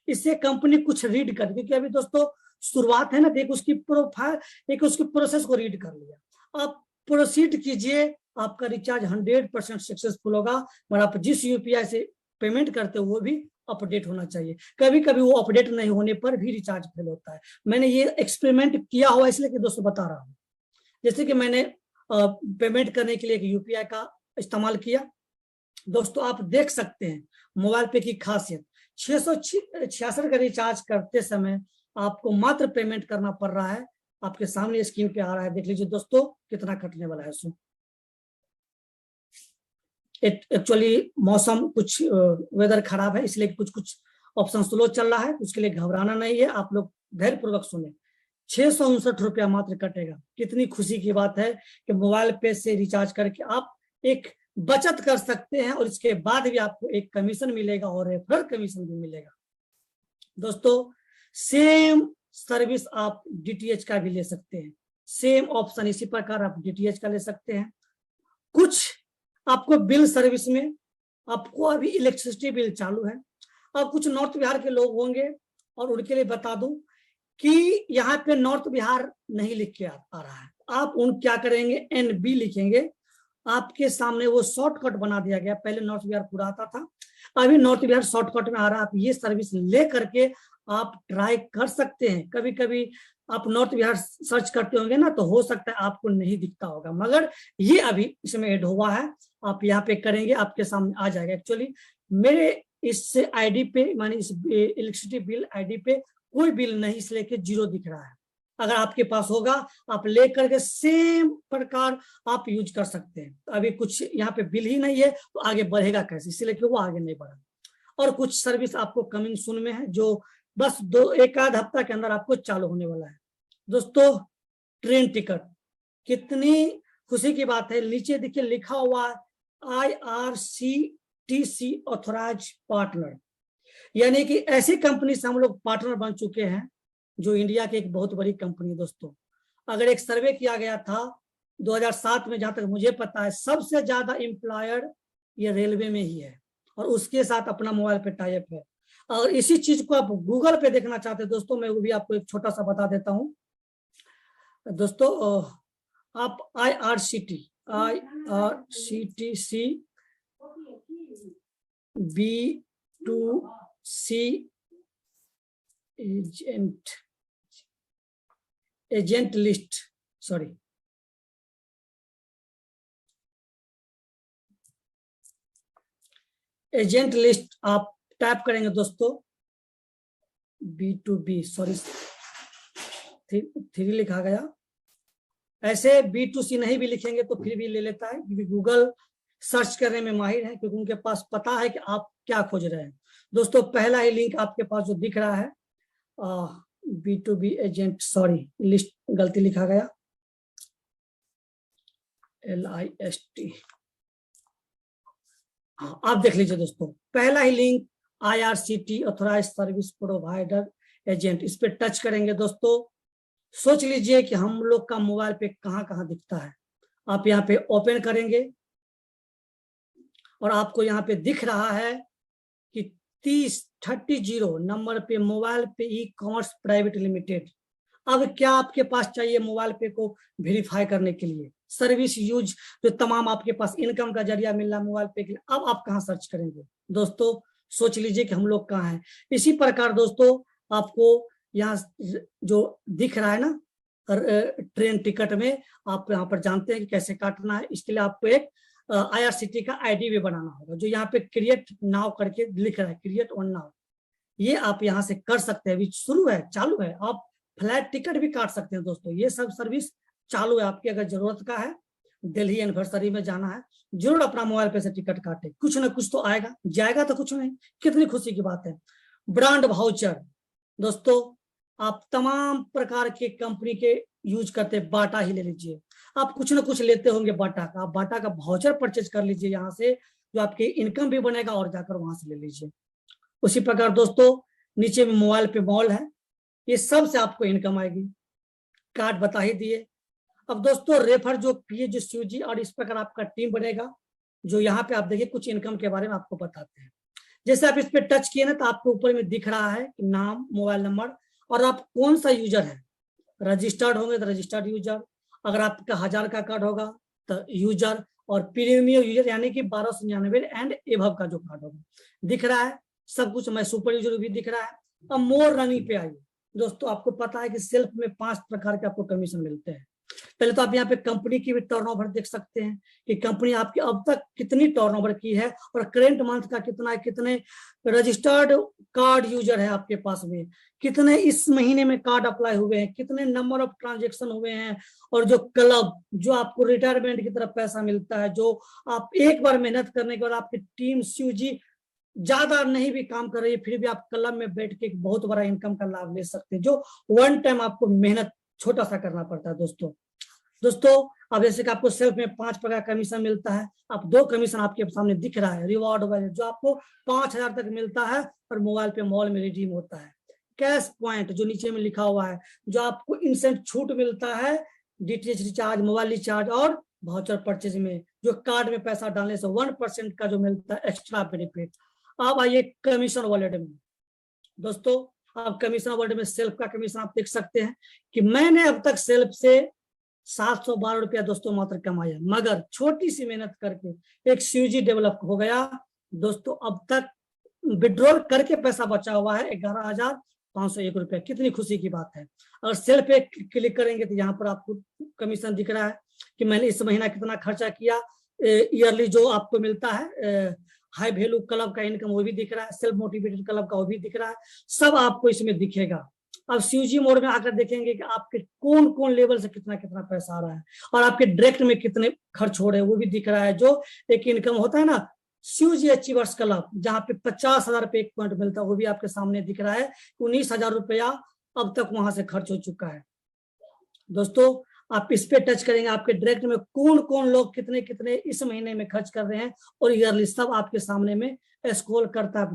A: इससे कंपनी कुछ रीड कर, क्योंकि अभी दोस्तों शुरुआत है ना, एक उसकी प्रोफाइल, एक उसकी प्रोसेस को रीड कर लिया, आप प्रोसीड कीजिए, आपका रिचार्ज 100% सक्सेसफुल होगा। और आप जिस यूपीआई से पेमेंट करते हो वो भी अपडेट होना चाहिए, कभी कभी वो अपडेट नहीं होने पर भी रिचार्ज फेल होता है। मैंने ये एक्सपेरिमेंट किया हुआ इसलिए कि दोस्तों बता रहा हूँ। जैसे कि मैंने पेमेंट करने के लिए एक यूपीआई का इस्तेमाल किया, दोस्तों आप देख सकते हैं मोबाइल पे की खासियत, 666 का रिचार्ज करते समय आपको मात्र पेमेंट करना पड़ रहा है, आपके सामने स्क्रीन पे आ रहा है, देख लीजिए दोस्तों कितना कटने वाला है उसमें। एक्चुअली मौसम कुछ वेदर खराब है, इसलिए कुछ कुछ ऑप्शन स्लो चल रहा है, उसके लिए घबराना नहीं है, आप लोग धैर्य पूर्वक सुने। 659 रुपया मात्र कटेगा। कितनी खुशी की बात है कि मोबाइल पे से रिचार्ज करके आप एक बचत कर सकते हैं, और इसके बाद भी आपको एक कमीशन मिलेगा और रेफरल कमीशन भी मिलेगा। दोस्तों सेम सर्विस आप डीटीएच का भी ले सकते हैं, सेम ऑप्शन इसी प्रकार आप डीटीएच का ले सकते हैं। कुछ आपको बिल सर्विस में आपको अभी इलेक्ट्रिसिटी बिल चालू है, अब कुछ नॉर्थ बिहार के लोग होंगे, और उनके लिए बता दूं कि यहाँ पे नॉर्थ बिहार नहीं लिख के आ रहा है, आप उन क्या करेंगे, NB लिखेंगे, आपके सामने वो शॉर्टकट बना दिया गया, पहले नॉर्थ बिहार पूरा आता था, अभी नॉर्थ बिहार शॉर्टकट में आ रहा है। आप ये सर्विस ले करके आप ट्राई कर सकते हैं। कभी कभी आप नॉर्थ बिहार सर्च करते होंगे ना, तो हो सकता है आपको नहीं दिखता होगा, मगर ये अभी इसमें ऐड हुआ है, आप यहाँ पे करेंगे आपके सामने आ जाएगा। एक्चुअली मेरे इस आईडी पे, मानी इस इलेक्ट्रिसिटी बिल आईडी पे कोई बिल नहीं, इसलिए कि 0 दिख रहा है। अगर आपके पास होगा आप ले करके सेम प्रकार आप यूज कर सकते हैं। अभी कुछ यहाँ पे बिल ही नहीं है तो आगे बढ़ेगा कैसे, इसलिए कि वो आगे नहीं बढ़ा। और कुछ सर्विस आपको कमिंग सून में है, जो बस 1 आध हफ्ता के अंदर आपको चालू होने वाला है। दोस्तों ट्रेन टिकट, कितनी खुशी की बात है, नीचे देखिए लिखा हुआ IRCTC ऑथराइज पार्टनर, यानी कि ऐसी कंपनी से हम लोग पार्टनर बन चुके हैं जो इंडिया की एक बहुत बड़ी कंपनी है। दोस्तों अगर एक सर्वे किया गया था 2007 में, जहां तक मुझे पता है सबसे ज्यादा एम्प्लॉयर ये रेलवे में ही है, और उसके साथ अपना मोबाइल पे टाई अप है। और इसी चीज को आप गूगल पे देखना चाहते हैं दोस्तों, मैं वो भी आपको एक छोटा सा बता देता हूं। दोस्तों आप IRCTC B2C agent list, sorry agent list आप टाइप करेंगे दोस्तों, B2B, सॉरी 3 लिखा गया, ऐसे B2C नहीं भी लिखेंगे तो फिर भी ले लेता है, क्योंकि गूगल सर्च करने में माहिर है, क्योंकि उनके पास पता है कि आप क्या खोज रहे हैं। दोस्तों पहला ही लिंक आपके पास जो दिख रहा है B2B एजेंट, सॉरी लिस्ट गलती लिखा गया, LIST, आप देख लीजिए दोस्तों, पहला ही link IRCT authorized service provider agent, इस पे टच करेंगे दोस्तों। सोच लीजिए कि हम लोग का मोबाइल पे कहां कहां दिखता है। आप यहाँ पे ओपन करेंगे और आपको यहाँ पे दिख रहा है कि 3030 नंबर पे मोबाइल पे ई-कॉमर्स प्राइवेट लिमिटेड। अब क्या आपके पास चाहिए मोबाइल पे को वेरीफाई करने के लिए, सर्विस यूज, जो तमाम आपके पास इनकम का जरिया मिल रहा है मोबाइल पे के लिए, अब आप कहाँ सर्च करेंगे दोस्तों? सोच लीजिए कि हम लोग कहाँ हैं। इसी प्रकार दोस्तों आपको यहाँ जो दिख रहा है ना ट्रेन टिकट में, आप यहाँ पर जानते हैं कि कैसे काटना है। इसके लिए आपको एक IRCT का ID भी बनाना होगा, जो यहाँ पे क्रिएट नाउ करके लिख रहा है, क्रिएट ऑन नाउ, ये आप यहाँ से कर सकते हैं। अभी शुरू है, चालू है, आप फ्लाइट टिकट भी काट सकते हैं दोस्तों, ये सब सर्विस चालू है। आपकी अगर जरूरत का है, दिल्ली एनिवर्सरी में जाना है, जरूर अपना मोबाइल पे से टिकट काटे, कुछ ना कुछ तो आएगा, जाएगा तो कुछ नहीं, कितनी खुशी की बात है। ब्रांड वाउचर दोस्तों, आप तमाम प्रकार के कंपनी के यूज करते हैं, बाटा ही ले लीजिए, आप कुछ ना कुछ लेते होंगे बाटा का, आप बाटा का वाउचर परचेज कर लीजिए यहाँ से, जो आपकी इनकम भी बनेगा, और जाकर वहां से ले लीजिए। उसी प्रकार दोस्तों नीचे में मोबाइल पे मॉल है, ये सब से आपको इनकम आएगी, कार्ड बता ही दिए। अब दोस्तों रेफर जो किए जो सूजी, और इस प्रकार आपका टीम बनेगा, जो यहाँ पे आप देखिए कुछ इनकम के बारे में आपको बताते हैं। जैसे आप इस पे टच किए ना, तो आपको ऊपर में दिख रहा है नाम, मोबाइल नंबर, और आप कौन सा यूजर है। रजिस्टर्ड होंगे तो रजिस्टर्ड यूजर, अगर आपका 1000 का कार्ड होगा तो यूजर, और प्रीमियम यूजर यानी कि 1299 एंड एबव का जो कार्ड होगा, दिख रहा है सब कुछ। मैं सुपर यूजर भी दिख रहा है। अब मोर रनिंग पे आइए दोस्तों, आपको पता है कि सेल्फ में 5 प्रकार के आपको कमीशन मिलते हैं। पहले तो आप यहाँ पे कंपनी की भी टर्नओवर देख सकते हैं कि कंपनी आपकी अब तक कितनी टर्नओवर की है, और करेंट मंथ का कितना है, कितने रजिस्टर्ड कार्ड यूजर है आपके पास में, कितने इस महीने में कार्ड अप्लाई हुए हैं, कितने नंबर ऑफ ट्रांजेक्शन हुए हैं, और जो क्लब, जो आपको रिटायरमेंट की तरफ पैसा मिलता है, जो आप एक बार मेहनत करने के बाद आपकी टीम सूजी ज्यादा नहीं भी काम कर रही है, फिर भी आप क्लब में बैठ के एक बहुत बड़ा इनकम का लाभ ले सकते हैं, जो वन टाइम आपको मेहनत छोटा सा करना पड़ता है दोस्तों। अब जैसे कि आपको सेल्फ में 5 प्रकार कमीशन मिलता है, अब 2 कमीशन आपके सामने दिख रहा है, रिवॉर्ड वाले जो आपको 5000 तक मिलता है, और मोबाइल पे मॉल में रिडीम होता है। कैश पॉइंट जो नीचे में लिखा हुआ है, जो आपको इंस्टेंट छूट मिलता है DTH रिचार्ज, मोबाइल रिचार्ज और वाउचर परचेज में, जो कार्ड में पैसा डालने से 1% का जो मिलता है एक्स्ट्रा बेनिफिट। अब आइए कमीशन वॉलेट में दोस्तों, आप कमीशन वॉलेट में सेल्फ का कमीशन आप देख सकते हैं कि मैंने अब तक सेल्फ से 712 रुपया दोस्तों मात्र कमाया, मगर छोटी सी मेहनत करके एक सीयूजी डेवलप हो गया दोस्तों। अब तक विड्रॉल करके पैसा बचा हुआ है 11,501 रुपया, कितनी खुशी की बात है। अगर सेल्फ पे क्लिक करेंगे तो यहाँ पर आपको कमीशन दिख रहा है कि मैंने इस महीना कितना खर्चा किया, ईयरली जो आपको मिलता है, हाई वैल्यू क्लब का इनकम वो भी दिख रहा है, सेल्फ मोटिवेटेड क्लब का वो भी दिख रहा है, सब आपको इसमें दिखेगा। अब सीयूजी मोड में आकर देखेंगे कि आपके कौन कौन लेवल से कितना कितना पैसा आ रहा है, और आपके डायरेक्ट में कितने खर्च हो रहे हैं वो भी दिख रहा है। जो एक इनकम होता है ना सीयूजी अचीवर्स क्लब, जहाँ पे 50,000 पे 1 पॉइंट मिलता है, वो भी आपके सामने दिख रहा है। 19,000 रुपया अब तक वहां से खर्च हो चुका है दोस्तों। आप इस पे टच करेंगे, आपके डायरेक्ट में कौन कौन लोग कितने कितने इस महीने में खर्च कर रहे हैं, और ईयरली सब आपके सामने में स्क्रॉल करता है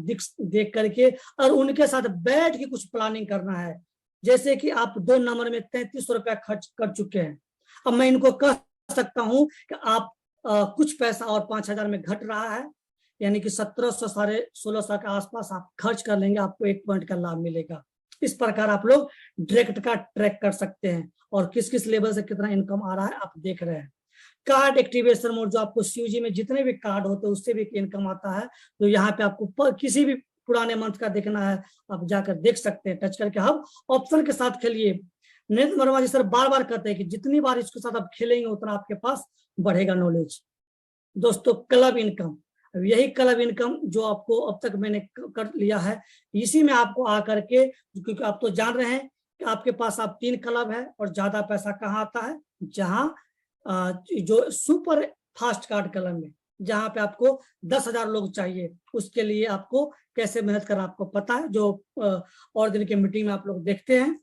A: देख करके, और उनके साथ बैठ के कुछ प्लानिंग करना है। जैसे कि आप 2 नंबर में 3300 रुपया खर्च कर चुके हैं, अब मैं इनको कह सकता हूं कि आप कुछ पैसा और 5,000 में घट रहा है, यानी कि 1700 साढ़े 1600 के आसपास आप खर्च कर लेंगे, आपको 1 पॉइंट का लाभ मिलेगा। इस प्रकार आप लोग डायरेक्ट का ट्रैक कर सकते हैं, और किस किस लेवल से कितना इनकम आ रहा है आप देख रहे हैं। कार्ड एक्टिवेशन मोड, जो आपको सीयूजी में जितने भी कार्ड होते हैं उससे भी इनकम आता है, तो यहाँ पे आपको किसी भी पुराने मंथ का देखना है, आप जाकर देख सकते हैं टच करके। हम ऑप्शन के साथ खेलिए, नरेंद्र वर्मा जी सर बार बार कहते हैं कि जितनी बार इसके साथ आप खेलेंगे उतना आपके पास बढ़ेगा नॉलेज दोस्तों। क्लब इनकम, अब यही क्लब इनकम जो आपको अब तक मैंने कर लिया है, इसी में आपको आकर के, क्योंकि आप तो जान रहे हैं कि आपके पास आप 3 क्लब है, और ज्यादा पैसा कहाँ आता है, जहां जो सुपर फास्ट कार्ड क्लब में, जहां पे आपको 10,000 लोग चाहिए, उसके लिए आपको कैसे मेहनत करना आपको पता है, जो और दिन के मीटिंग में आप लोग देखते हैं।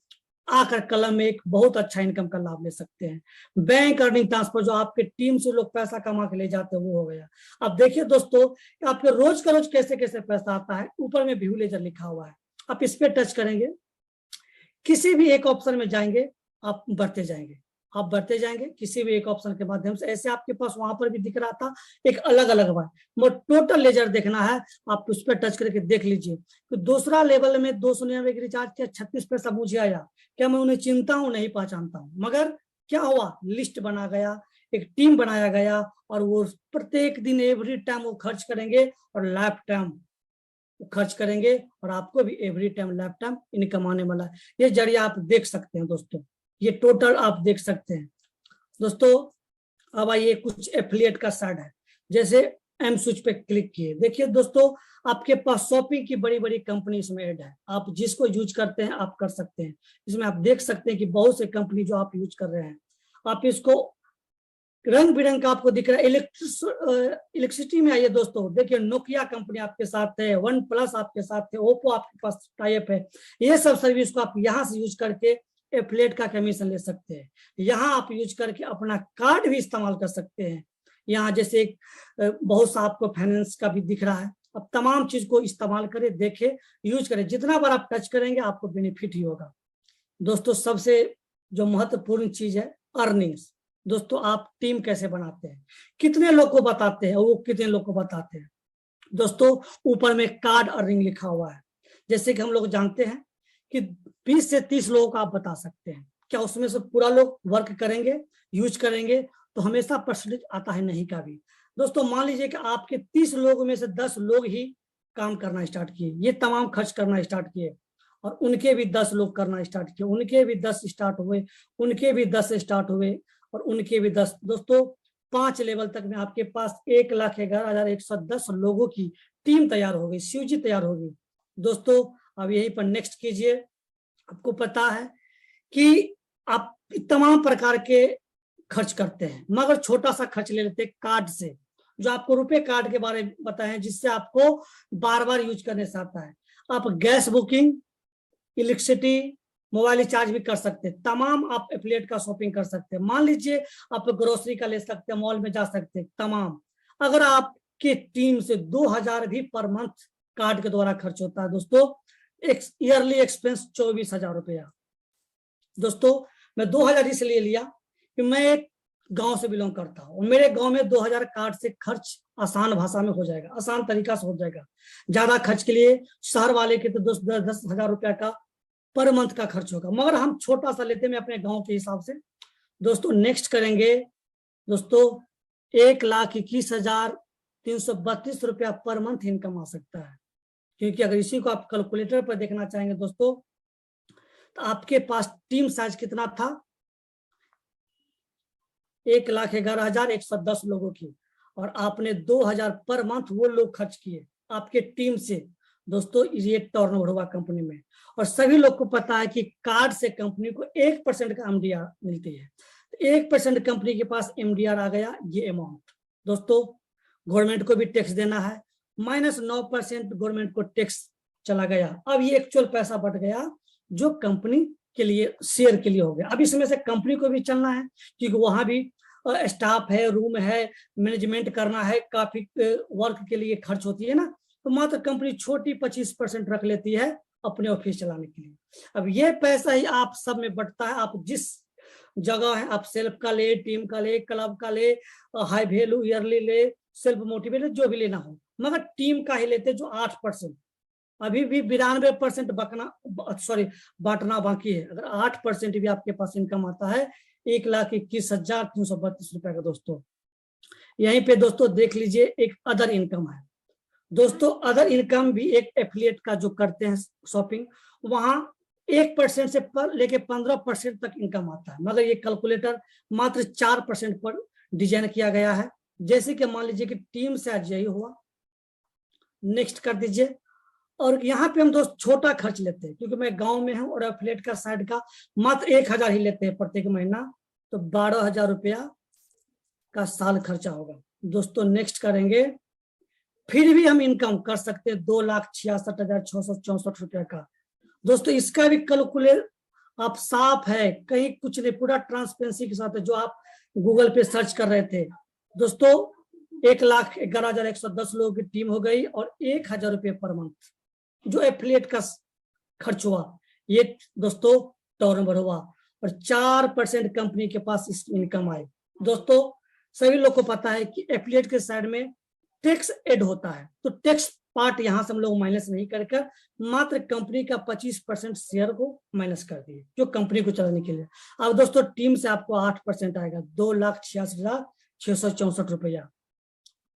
A: आकर कलम में एक बहुत अच्छा इनकम का लाभ ले सकते हैं। बैंक अर्निंग ट्रांसफर, जो आपके टीम से लोग पैसा कमा के ले जाते हैं, वो हो गया। अब देखिए दोस्तों, आपके रोज का रोज कैसे कैसे पैसा आता है, ऊपर में व्यू लेजर लिखा हुआ है, आप इस पे टच करेंगे, किसी भी एक ऑप्शन में जाएंगे, आप बढ़ते जाएंगे, आप बढ़ते जाएंगे किसी भी एक ऑप्शन के माध्यम से। ऐसे आपके पास वहां पर भी दिख रहा था एक अलग अलग बार, मगर टोटल लेजर देखना है, आप उस पर टच करके देख लीजिए। तो दूसरा लेवल में 299 की रिचार्ज किया, 36 पैसा मुझे आया। क्या मैं उन्हें चिंता हूं, नहीं पहचानता हूं, मगर क्या हुआ, लिस्ट बना गया, एक टीम बनाया गया, और वो प्रत्येक दिन एवरी टाइम वो खर्च करेंगे, और लाइफ टाइम खर्च करेंगे, और आपको भी every time life time income आने वाला है। ये जरिया आप देख सकते हैं दोस्तों, ये टोटल आप देख सकते हैं दोस्तों। अब आइए कुछ एफिलिएट का साइड है, जैसे एम स्विच पे क्लिक किए, देखिए दोस्तों, आपके पास शॉपिंग की बड़ी बड़ी कंपनी इसमें ऐड है, आप जिसको यूज करते हैं आप कर सकते हैं। इसमें आप देख सकते हैं कि बहुत से कंपनी जो आप यूज कर रहे हैं, आप इसको रंग बिरंग का आपको दिख रहा है। इलेक्ट्रिसिटी में आइए दोस्तों, देखिए नोकिया कंपनी आपके साथ है, वन प्लस आपके साथ है, ओप्पो आपके पास टाइप है। ये सब सर्विस को आप यहाँ से यूज करके एफिलिएट का कमीशन ले सकते हैं। यहाँ आप यूज करके अपना कार्ड भी इस्तेमाल कर सकते हैं। यहाँ जैसे एक बहुत सा आपको फाइनेंस का भी दिख रहा है। अब तमाम चीज को इस्तेमाल करें, देखें, यूज करें, जितना बार आप टच करेंगे आपको बेनिफिट ही होगा। दोस्तों सबसे जो महत्वपूर्ण चीज है, अर्निंग्स। दोस्तों आप टीम कैसे बनाते हैं, कितने लोग को बताते हैं, वो कितने लोग को बताते हैं। दोस्तों ऊपर में कार्ड अर्निंग लिखा हुआ है, जैसे कि हम लोग जानते हैं कि 20 से 30 लोगों को आप बता सकते हैं। क्या उसमें से पूरा लोग वर्क करेंगे, यूज करेंगे, तो हमेशा परसेंटेज आता है नहीं का भी। दोस्तों मान लीजिए कि आपके 30 लोगों में से 10 लोग ही काम करना स्टार्ट किए, ये तमाम खर्च करना स्टार्ट किए, और उनके भी 10 लोग करना स्टार्ट किए, उनके भी 10 स्टार्ट हुए, उनके भी 10 स्टार्ट हुए, और उनके भी 10। दोस्तों 5 लेवल तक में आपके पास 1,11,110 लोगों की टीम तैयार हो गई, सीयूजी तैयार होगी। दोस्तों अब यहीं पर नेक्स्ट कीजिए। आपको पता है कि आप तमाम प्रकार के खर्च करते हैं, मगर छोटा सा खर्च ले लेते हैं कार्ड से, जो आपको रुपए कार्ड के बारे में बताएं, जिससे आपको बार बार यूज करने से आता है। आप gas booking, electricity, mobile recharge भी कर सकते हैं, तमाम आप एफिलिएट का शॉपिंग कर सकते हैं। मान लीजिए आप ग्रोसरी का ले सकते हैं, मॉल में जा सकते हैं, तमाम। अगर आपकी टीम से 2,000 भी पर मंथ कार्ड के द्वारा खर्च होता है दोस्तों, एक ईयरली एक्सपेंस 24,000 रुपया। दोस्तों मैं 2,000 इसलिए लिया कि मैं एक गांव से बिलोंग करता हूँ, और मेरे गांव में 2,000 कार्ड से खर्च आसान भाषा में हो जाएगा, आसान तरीका से हो जाएगा। ज्यादा खर्च के लिए शहर वाले के तो 10,000 रुपया का पर मंथ का खर्च होगा, मगर हम छोटा सा लेते हैं अपने गांव के हिसाब से। दोस्तों नेक्स्ट करेंगे दोस्तों, 1,21,332 रुपया पर मंथ इनकम आ सकता है। क्योंकि अगर इसी को आप कैलकुलेटर पर देखना चाहेंगे दोस्तों, तो आपके पास टीम साइज कितना था, 1,11,110 लोगों की, और आपने 2,000 पर मंथ वो लोग खर्च किए आपके टीम से। दोस्तों ये टर्नओवर हुआ कंपनी में, और सभी लोग को पता है कि कार्ड से कंपनी को 1% का एमडीआर मिलती है। 1% कंपनी के पास एमडीआर आ गया, ये अमाउंट। दोस्तों गवर्नमेंट को भी टैक्स देना है, -9% गवर्नमेंट को टैक्स चला गया। अब ये एक्चुअल पैसा बढ़ गया जो कंपनी के लिए, शेयर के लिए हो गया। अब इसमें से कंपनी को भी चलना है, क्योंकि वहां भी स्टाफ है, रूम है, मैनेजमेंट करना है, काफी वर्क के लिए खर्च होती है ना, तो मात्र कंपनी छोटी 25% रख लेती है अपने ऑफिस चलाने के लिए। अब ये पैसा ही आप सब में बंटता है, आप जिस जगह है, आप सेल्फ का ले, टीम का ले, क्लब का ले, हाई वैल्यू ईयरली ले, सेल्फ मोटिवेटेड, जो भी लेना हो, मगर टीम का ही लेते जो 8%। अभी भी 92% बांटना बाकी है। अगर 8% भी आपके पास इनकम आता है, 1,21,332 रुपए का। दोस्तों यहीं पे दोस्तों देख लीजिए एक अदर इनकम है। दोस्तों अदर इनकम भी एक एफिलिएट का जो करते हैं शॉपिंग, वहां 1% से लेके 15% तक इनकम आता है, मगर ये कैलकुलेटर मात्र 4% पर डिजाइन किया गया है। जैसे कि मान लीजिए कि टीम से आज यही हुआ, नेक्स्ट कर दीजिए। और यहाँ पे हम दोस्त छोटा खर्च लेते हैं, क्योंकि मैं गांव में हूँ और एफिलिएट का साइड का मात्र 1000 ही लेते हैं प्रत्येक महीना, तो 12,000 रुपया का साल खर्चा होगा। दोस्तों नेक्स्ट करेंगे, फिर भी हम इनकम कर सकते हैं 2,66,664 रुपया का। दोस्तों इसका भी कैलकुलेट आप साफ है, कहीं कुछ नहीं, पूरा ट्रांसपेरेंसी के साथ है, जो आप गूगल पे सर्च कर रहे थे। दोस्तों 1,11,110 लोगों की टीम हो गई और 1,000 रुपये पर मंथ जो एफिलिएट का खर्च हुआ, ये दोस्तों टर्नओवर हुआ और 4% कंपनी के पास इस इनकम आए। दोस्तों सभी लोग को पता है कि एफिलिएट के साइड में टैक्स ऐड होता है, तो टैक्स पार्ट यहां से हम लोग माइनस नहीं करके मात्र कंपनी का 25% शेयर को माइनस कर दिए, जो कंपनी को चलाने के लिए। अब दोस्तों टीम से आपको 8% आएगा, 2,86,664 रुपया।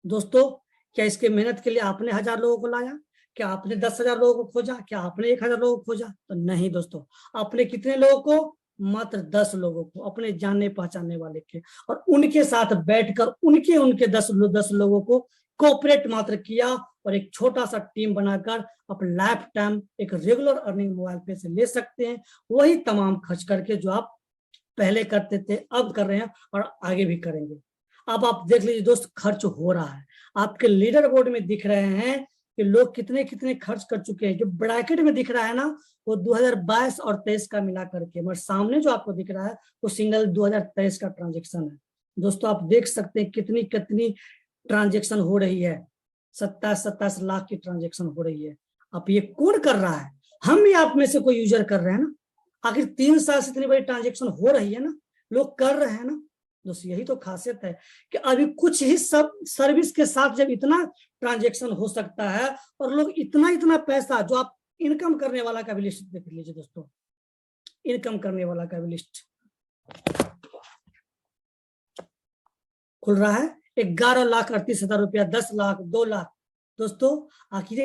A: दोस्तों क्या इसके मेहनत के लिए आपने 1000 लोगों को लाया? क्या आपने 10,000 लोगों को खोजा? क्या आपने 1,000 लोगों को खोजा? तो नहीं दोस्तों, आपने कितने लोगों को? मात्र 10 लोगों को, अपने जानने पहचानने वाले के, और उनके साथ बैठकर उनके 10 लोगों को कोऑपरेट मात्र किया और एक छोटा सा टीम बनाकर आप लाइफ टाइम एक रेगुलर अर्निंग मोबाइल पे से ले सकते हैं, वही तमाम खर्च करके जो आप पहले करते थे, अब कर रहे हैं और आगे भी करेंगे। अब आप देख लीजिए दोस्त, खर्च हो रहा है, आपके लीडर बोर्ड में दिख रहे हैं कि लोग कितने कितने खर्च कर चुके हैं। जो ब्रैकेट में दिख रहा है ना, वो 2022 और 23 का मिला करके, मगर सामने जो आपको दिख रहा है वो सिंगल 2023 का ट्रांजेक्शन है। दोस्तों आप देख सकते हैं कितनी कितनी ट्रांजेक्शन हो रही है, 27 लाख की ट्रांजेक्शन हो रही है। अब ये कौन कर रहा है? हम भी आप में से कोई यूजर कर रहे हैं ना। आखिर 3 साल से इतनी बड़ी ट्रांजेक्शन हो रही है ना, लोग कर रहे हैं ना। दोस्तों यही तो खासियत है कि अभी कुछ ही सब सर्विस के साथ जब इतना ट्रांजेक्शन हो सकता है और लोग इतना पैसा, जो आप इनकम करने वाला का भी लिस्ट देख लीजिए दोस्तों, इनकम करने वाला का भी लिस्ट खुल रहा है, 11,38,000 रुपया, 10 लाख, 2 लाख। दोस्तों आखिर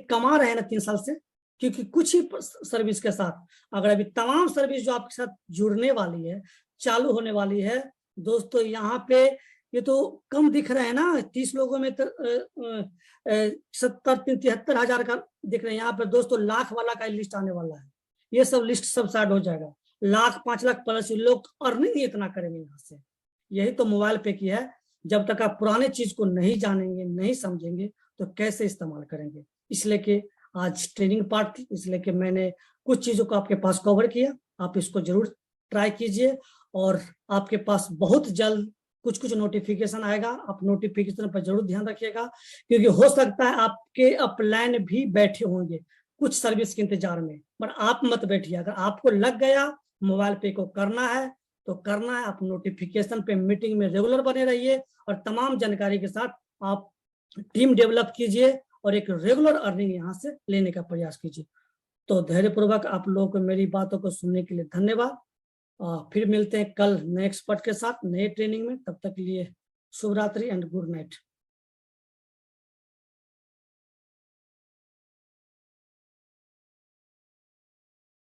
A: कमा रहे हैं ना 3 साल से, क्योंकि कुछ ही सर्विस के साथ, अगर अभी तमाम सर्विस जो आपके साथ जुड़ने वाली है, चालू होने वाली है, दोस्तों यहाँ पे ये तो कम दिख रहा है ना, 30 लोगों में तो 73 हजार का दिख रहा है। यहाँ पे दोस्तों लाख वाला का लिस्ट आने वाला है, ये सब लिस्ट सब स्टार्ट हो जाएगा, 1,00,000 5 लाख प्लस लोग अर्निंग इतना करेंगे यहाँ से। यही तो मोबाइल पे की है, जब तक आप पुराने चीज को नहीं जानेंगे, नहीं समझेंगे, तो कैसे इस्तेमाल करेंगे। इसलिए कि आज ट्रेनिंग पार्ट थी, इसलिए कि मैंने कुछ चीजों को आपके पास कवर किया। आप इसको जरूर ट्राई कीजिए और आपके पास बहुत जल्द कुछ नोटिफिकेशन आएगा, आप नोटिफिकेशन पर जरूर ध्यान रखिएगा, क्योंकि हो सकता है आपके अपलाइन भी बैठे होंगे कुछ सर्विस के इंतजार में, पर आप मत बैठिए। अगर आपको लग गया मोबाइल पे को करना है तो करना है, आप नोटिफिकेशन पे मीटिंग में रेगुलर बने रहिए और तमाम जानकारी के साथ आप टीम डेवलप कीजिए और एक रेगुलर अर्निंग यहाँ से लेने का प्रयास कीजिए। तो धैर्यपूर्वक आप लोगों को मेरी बातों को सुनने के लिए धन्यवाद। फिर मिलते हैं कल नए एक्सपर्ट के साथ नए ट्रेनिंग में। तब तक के लिए शुभ रात्रि एंड गुड नाइट।